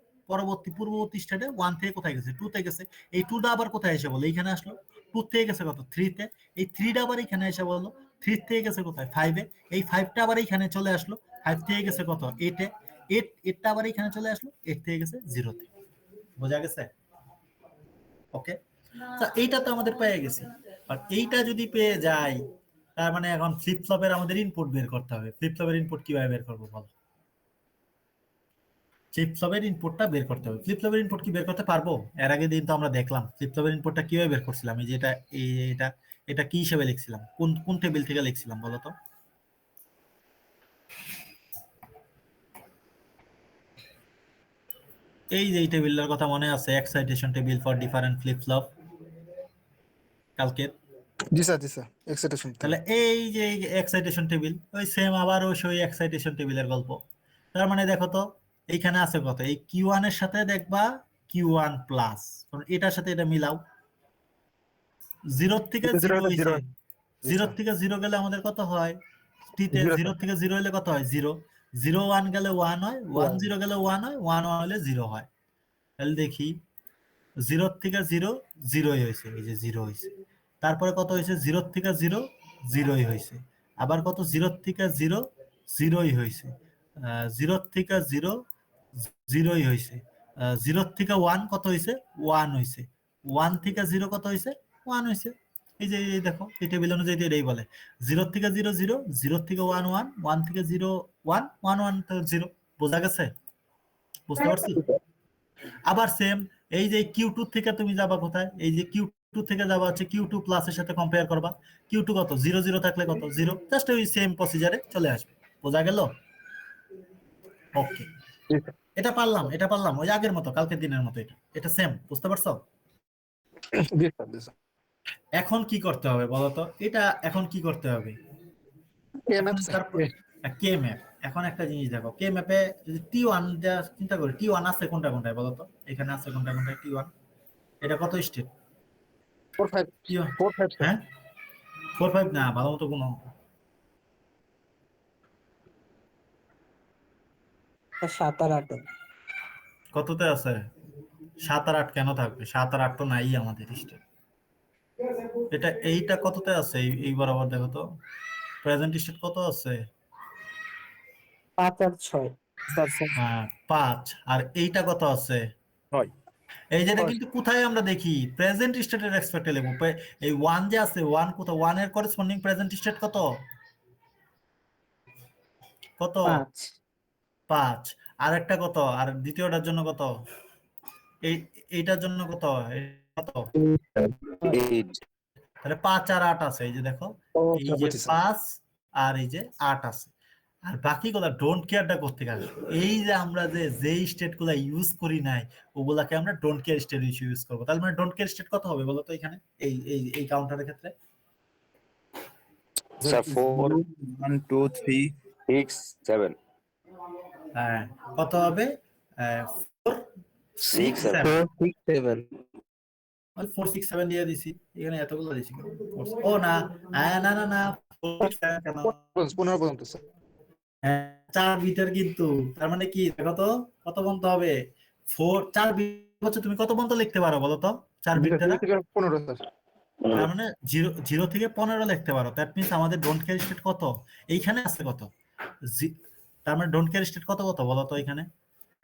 পূর্ববর্তী স্টেটে 1 থেকে কোথায় গেছে, 2 তে গেছে। এই 2টা আবার কোথায় এসে বলো, এইখানে আসলো, 2 থেকে গেছে কত, 3 তে। এই 3টা আবার এখানে এসে বলো, 3 থেকে গেছে কোথায়, 5 এ। এই 5টা আবার এখানে চলে আসলো, 5 থেকে গেছে কত, 8 এ। 8টা আবার এখানে চলে আসলো, 8 থেকে গেছে 0 তে। বোঝা গেছে? ওকে, তো এইটা তো আমাদের পেয়ে গেছি। আর এইটা যদি পেয়ে যাই, তার মানে এখন ফ্লিপ ফ্লপের আমাদের ইনপুট বের করতে হবে। ফ্লিপ ফ্লপের ইনপুট কিভাবে বের করবো বলো? ফ্লিপ ফ্লপের ইনপুটটা বের করতে হবে। ফ্লিপ ফ্লপের ইনপুট কি বের করতে পারবো? এর আগে দিন তো আমরা দেখলাম ফ্লিপ ফ্লপের ইনপুটটা কিভাবে বের করছিলাম। এই যে এটা এটা কি হিসেবে লিখছিলাম, কোন টেবিল থেকে লিখছিলাম বলো তো? এই যে এই টেবিলটার কথা মনে আছে, excitation table for different flip flop, কালকে। জি স্যার, জি স্যার, এক্সাইটেশন। তাহলে এই যে এক্সাইটেশন টেবিল, ওই সেম আবার ওই এক্সাইটেশন টেবিলের গল্প। তার মানে দেখো তো এইখানে আছে কত, এই Q1 এর সাথে দেখবা Q1 প্লাস, এটার সাথে এটা মিলাও, 0 থেকে 0 হইছে, 0 থেকে 0 গেলে আমাদের কত হয়, টিতে 0 থেকে 0 হলে কত হয়, 0, 0 1 গেলে 1 হয়, 1 0 গেলে 1 হয়, 1 1 হলে 0 হয়। তাহলে দেখি 0 থেকে 0 0ই হয়েছে, এই যে 0 হয়েছে। তারপরে কত হয়েছে, 0 থেকে 0 0ই হয়েছে। আবার কত, 0 থেকে 0 0ই হয়েছে, 0 থেকে 0 0ই হয়েছে, 0 থেকে 1 কত হয়েছে, 1 হয়েছে, 1 থেকে 0 কত হয়েছে, 1 হয়েছে। এই যে এই দেখো এই টেবিল অনুযায়ী এটাই বলে, 0 থেকে 0 0, 0 থেকে 1 1, 1 থেকে 0 1, 1 1 তো 0। বোঝা গেছে? বুঝতে পারছি? আবার সেম এই যে Q2 থেকে তুমি যাবা কোথায়, এই যে Q2 থেকে যাবা হচ্ছে Q2 প্লাসের সাথে কম্পেয়ার করবা, Q2 কত, 0 0 থাকলে কত, 0, জাস্ট ওই সেম প্রসিজারে চলে আসবে। বোঝা গেল? ওকে, এটা পারলাম ওই আগের মতো, কালকের দিনের মতো, এটা সেম, বুঝতে পারছো? জি স্যার, জি স্যার। এখন কি করতে হবে বলো তো, এটা এখন কি করতে হবে, কে ম্যাপ। এখন একটা জিনিস দেখো, কে ম্যাপে যদি T1 চিন্তা করি, T1 আছে কোনটা কোনটায় বলো তো, এখানে আছে কোনটা কোনটায় T1, এটা কত স্টেট, 4 5 4 5 স্যার। হ্যাঁ 4 5 না, ভালো মতো কোনো 7 আর 8 কততে আছে, 7 আর 8 কেন থাকবে, 7 আর 8 তো নাই আমাদের স্টেট। এইটা কততে আছে, এই বরাবর দেখো তো, প্রেজেন্ট স্টেট কত আছে, 5 আর 6 হ্যাঁ 5, আর এইটা কত আছে, 9। এই যেটা কিন্তু কোথায় আমরা দেখি, প্রেজেন্ট স্টেটের এক্সপেক্টে লেবু, এই 1 যে আছে, 1 কোথায়, 1 এর করেসপন্ডিং প্রেজেন্ট স্টেট কত, কত 5, আর একটা কত, আর দ্বিতীয়টার জন্য কত, এইটার জন্য কত, কত, তাহলে 5 আর 8 আছে, এই যে দেখো, এই যে 5 আর এই যে 8 আছে। আর বাকি গুলা ডোন্ট কেয়ারটা করতে গেলে, এই যে আমরা যে স্টেট গুলা ইউজ করি নাই, ওগুলাকে আমরা ডোন্ট কেয়ার স্টেট ইউজ করবো। তাহলে মানে ডোন্ট কেয়ার স্টেট কত হবে বলতো এখানে, এই কাউন্টারের ক্ষেত্রে, স্যার 4 1 2 3 6 7 হ্যাঁ কত হবে, 4 6 7 7, 6 7 4 6 7 দিয়ে দিছি, এখানে এতগুলো দিছি, ও না, না না না 4 6 7 কেন, 15 পর্যন্ত স্যার। 4 বিটের কিন্তু, তার মানে কি দেখো তো কত পর্যন্ত হবে, 4 বিট হচ্ছে, তুমি কত পর্যন্ত লিখতে পারো বলো তো 4 বিট দ্বারা, 15 স্যার। তার মানে 0 থেকে 15 লিখতে পারো। দ্যাট মিন্স আমাদের ডোন্ট কেয়ার স্টেট কত, এইখানে আছে কত, তার মানে ডোন্ট কেয়ার স্টেট কত কত বলো তো, এখানে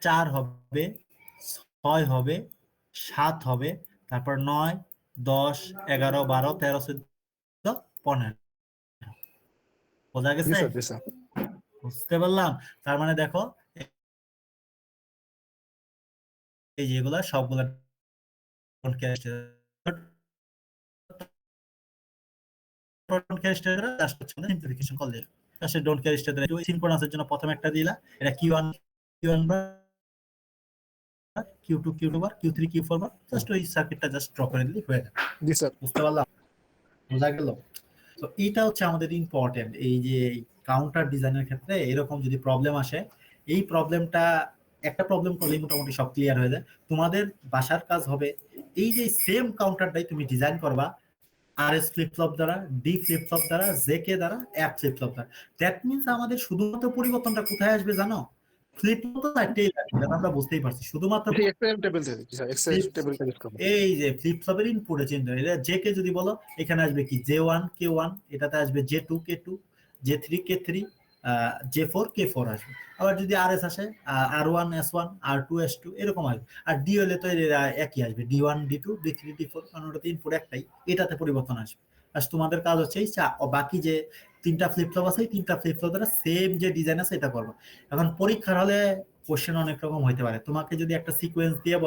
4 হবে, 6 হবে, 7 হবে, তারপর 9, 10, 11, 12, 13, 14, 15। বোঝা জি গেছে? স্যার, জি স্যার। বুঝতে পারলাম। তার মানে দেখো এই যেগুলা সবগুলা don't care state, don't care state just হচ্ছে সিম্পলিফিকেশন করলে জাস্ট ডোন্ট কেয়ার স্টেট সিনক্রোনাসের জন্য প্রথমে একটা দিলা, এটা Q1 Q1 বার, Q2 Q2 বার, Q3 Q4 বার, জাস্ট ওই সার্কিটটা জাস্ট ড্র করে দিলেই হয়ে যাবে। জি স্যার। বুঝতে পারলাম? বোঝা গেল? তো এইটা হচ্ছে আমাদের ইম্পর্টেন্ট, এই যে কাউন্টার ডিজাইনের ক্ষেত্রে এরকম যদি প্রবলেম আসে, এই প্রবলেমটা একটা প্রবলেম করলেই মোটামুটি সব ক্লিয়ার হয়ে যায়। তোমাদের বাসার কাজ হবে এই যে সেম কাউন্টারটাই তুমি ডিজাইন করবা RS ফ্লিপ ফ্লপ দ্বারা, ডি ফ্লিপ ফ্লপ দ্বারা, জেকে দ্বারা, এফ ফ্লিপ ফ্লপ দ্বারা। দ্যাট মিন্স আমাদের শুধুমাত্র পরিবর্তনটা কোথায় আসবে জানো? ফ্লিপ ফ্লপ তো একটাই থাকবে, এটা আমরা বুঝতেই পারছি। শুধুমাত্র এক্সেল টেবিল থেকে, জি স্যার, এক্সেল টেবিলটা ইউজ করব। এই যে ফ্লিপ ফ্লপের ইনপুটে চেঞ্জ হয়, এটা জে কে যদি বলো এখানে আসবে কি J1 K1, এটাতে আসবে J2 K2, J3 K3, J4 K4 আসবে। আবার যদি RS আসে R1 S1, R2 S2 এরকম আসবে। আর ডি হলে তো এরা একই আসবে, D1 D2 D3 D4, কারণ ওটাতে ইনপুট একটাই, এটাতে পরিবর্তন আসবে। আর তোমাদের কাজ হচ্ছে এই বাকি যে 3টা ফ্লিপ ফ্লপ আছে, এই 3টা ফ্লিপ ফ্লপ দ্বারা সেম যে ডিজাইন আছে এটা করবো। এখন পরীক্ষার হলে কোশ্চেন অনেক রকম হইতে পারে। তোমাকে যদি একটা সিকোয়েন্স দিয়ে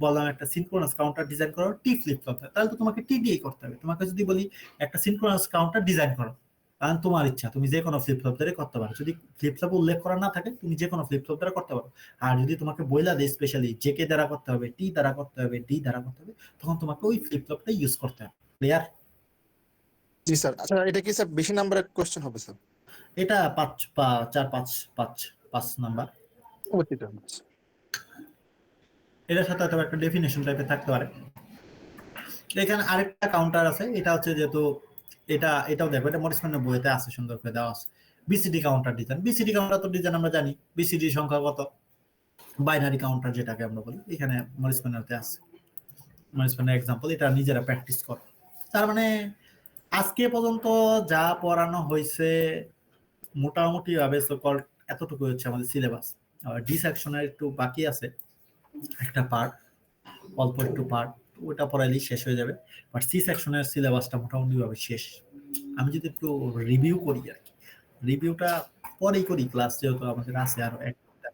বললাম একটা সিনক্রোনাস কাউন্টার ডিজাইন করো টি ফ্লিপ ফ্লপ, তাহলে তো তোমাকে টি দিয়েই করতে হবে। তোমাকে যদি বলি একটা সিনক্রোনাস কাউন্টার ডিজাইন করো, কারণ তোমার ইচ্ছা, তুমি যে কোনো ফ্লিপ ফ্লপ দ্বারা করতে পারো। যদি ফ্লিপ ফ্লপ উল্লেখ করা না থাকে তুমি যে কোনো ফ্লিপ ফ্লপ দ্বারা করতে পারো। আর যদি তোমাকে বইলা দেয় স্পেশালি জে কে দ্বারা করতে হবে, টি দ্বারা করতে হবে, ডি দ্বারা করতে হবে, তখন তোমাকে ওই ফ্লিপ ফ্লপটা ইউজ করতে হবে। ক্লিয়ার? জি স্যার। আচ্ছা, এটা কি স্যার বেশি নাম্বারের কোশ্চেন হবে স্যার? এটা 5 নাম্বার। অতীত। এটার সাথে হয়তো একটা ডেফিনেশন টাইপের থাকতে পারে। এখানে আরেকটা কাউন্টার আছে, এটা হচ্ছে যেহেতু এটাও দেখো, এটা মরিসম্যানের বইতে আছে, সুন্দর করে দেওয়া আছে। BCD counter design, BCD counter তো ডিজাইন আমরা জানি, বিসিডি সংখ্যা কত, বাইনারি কাউন্টার যেটাকে আমরা বলি, এখানে মরিসম্যানেরতে আছে। মরিসম্যানের এক্সাম্পল, এটা নিজেরা প্র্যাকটিস করো। তার মানে আজকে পর্যন্ত যা পড়ানো হয়েছে মোটামুটি ভাবে সকল এতটুকু হচ্ছে আমাদের সিলেবাস। আর ডি সেকশনের একটু বাকি আছে একটা পার্ট, অল্প একটু পার্ট, ওটা পড়াইলেই শেষ হয়ে যাবে। বাট সি সেকশনের সিলেবাসটা মোটামুটি ভাবে শেষ। আমি যদি একটু রিভিউ করি আর কি, রিভিউটা পরেই করি, ক্লাস যেহেতু আমাদের আছে আরো একটা।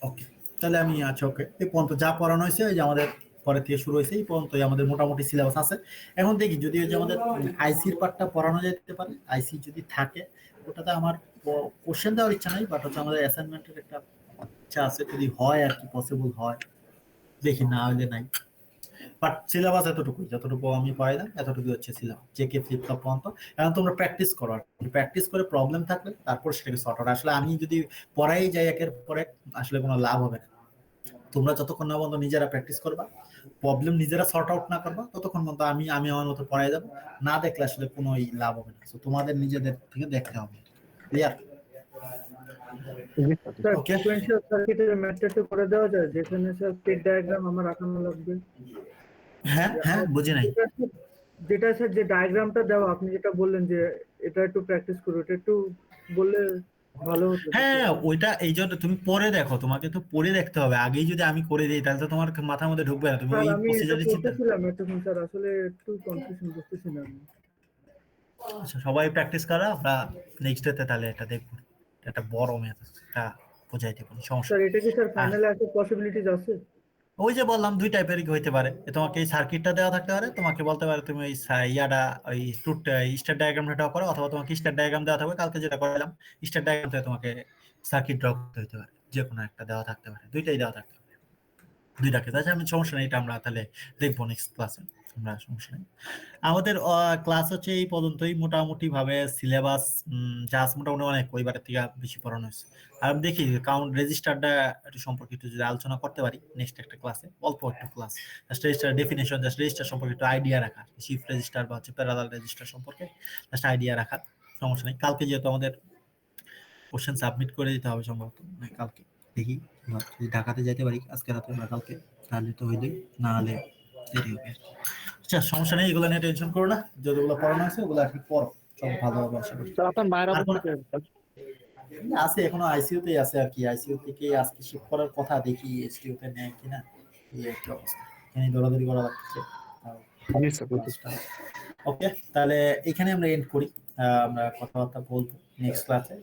ওকে, তাহলে আমি আচ্ছা ওকে, এই পর্যন্ত যা পড়ানো হয়েছে ওই যে আমাদের পরে থেকে শুরু হয়েছে এই পর্যন্তই আমাদের মোটামুটি সিলেবাস আছে। এখন দেখি যদি ওই যে আমাদের আইসির পার্টটা পড়ানো যেতে পারে, আইসি যদি থাকে, ওটাতে আমার কোশ্চেন দেওয়ার ইচ্ছা নাই, বাট হচ্ছে আমাদের অ্যাসাইনমেন্টের একটা ইচ্ছা আছে, যদি হয় আর কি, পসিবল হয়, দেখি, না হলে নাই। বাট সিলেবাস এতটুকুই, যতটুকু আমি পাইলাম এতটুকুই হচ্ছে সিলেবাস, যে কে ফ্লিপ ফ্লপ পর্যন্ত। এখন তোমরা প্র্যাকটিস করো, প্র্যাকটিস করে প্রবলেম থাকলে তারপর সেটাকে সর্ট আউট। আসলে আমি যদি পড়াই যাই একের পর এক, আসলে কোনো লাভ হবে না। তোমরা যতক্ষণ না পর্যন্ত নিজেরা প্র্যাকটিস করবা, প্রবলেম নিজেরা সর্ট আউট না করবা, ততক্ষণ পর্যন্ত আমি আমার মতো পড়াই যাবো, না দেখলে আসলে কোনো লাভ হবে না। তোমাদের নিজেদের থেকে দেখতে হবে। ক্লিয়ার? স্যার ওকে, সিকোয়েন্সিয়াল সার্কিটের ম্যাথডটা করে দেওয়া যায়, যেখানে স্যার স্টেট ডায়াগ্রাম আমার আঁকানো লাগবে। হ্যাঁ হ্যাঁ, বুঝি নাই। যেটা স্যার যে ডায়াগ্রামটা দেওয়া, আপনি যেটা বললেন যে এটা একটু প্র্যাকটিস করো, এটা একটু বললে ভালো হতো। হ্যাঁ, ওইটা এই জন্য তুমি পরে দেখো, তোমাকে তো পরে দেখতে হবে। আগেই যদি আমি করে দিই তাহলে তো তোমার মাথার মধ্যে ঢুকবে না, তুমি স্যার ওই আমি এটা প্রসিজারে চিন্তা। করতেছিলাম এতক্ষণ স্যার, আসলে একটু কনফিউশন বুঝতেছি না আমি। আচ্ছা, সবাই প্র্যাকটিস করা, আমরা নেক্সট ডেতে তাহলে এটা দেখবো। এটা বড় ম্যাথ, এটা বোঝাই দেবো, সমস্যা স্যার নেই। এটা কি স্যার আর ফাইনালে আসার পসিবিলিটিস আছে? ওই যে বললাম 2 টাইপের হইতে পারে, তোমাকে এই সার্কিটটা দেওয়া থাকতে পারে, তোমাকে বলতে পারে তুমি ওই ইয়াটা ওই স্টার ডায়াগ্রামটা করো, অথবা তোমাকে স্টার ডায়াগ্রাম দেওয়া থাকবে, কালকে যেটা করালাম স্টার ডায়াগ্রাম থেকে তোমাকে সার্কিট ড্র করতে হতে পারে, যে কোনো একটা দেওয়া থাকতে পারে, দুইটাই দেওয়া থাকতে পারে, দুইটাকে। আচ্ছা, আমি সমস্যা নেই, এটা আমরা তাহলে দেখবো নেক্সট ক্লাসে, আমরা সমস্যা নেই। আমাদের ক্লাস হচ্ছে এই পর্যন্তই, মোটামুটি ভাবে সিলেবাস যা আছে মোটামুটি অনেক ওইবারের থেকে বেশি পড়ানো হয়েছে। আর আমি দেখি কাউন্ট রেজিস্টারটা একটু সম্পর্কে একটু যদি আলোচনা করতে পারি নেক্সট একটা ক্লাসে, অল্প একটু class, just register definition, just register সম্পর্কে একটু আইডিয়া রাখা, শিফট রেজিস্টার বা হচ্ছে প্যারালাল রেজিস্টার সম্পর্কে জাস্ট আইডিয়া রাখা, সমস্যা নেই। কালকে যেহেতু আমাদের কোশ্চেন সাবমিট করে দিতে হবে সম্ভবত, কালকে দেখি যদি ঢাকাতে যাইতে পারি আজকে রাতে বা কালকে তাহলে তো হইলই, না হলে দেরি হবে। আচ্ছা সমস্যা নেই, এগুলো নিয়ে টেনশন করো না, যতগুলো পড়ানো আছে ওগুলো আর কি পড়ো, সব ভালো হবে আশা করি। স্যার আপনার মায়ের আর অবস্থা কোনো- কেমন, স্যার? আছে এখনো আইসিইউ তেই আছে আর কি, আইসিইউ থেকে আজকে শিফট করার কথা, দেখি এসটিইউ তে নেয় কিনা, এই একটা অবস্থা, এখানে দৌড়াদৌড়ি করা লাগছে। জি স্যার বুঝছি। ওকে, তাহলে এখানে আমরা এন্ড করি, আমরা কথাবার্তা বলবো নেক্সট ক্লাসে।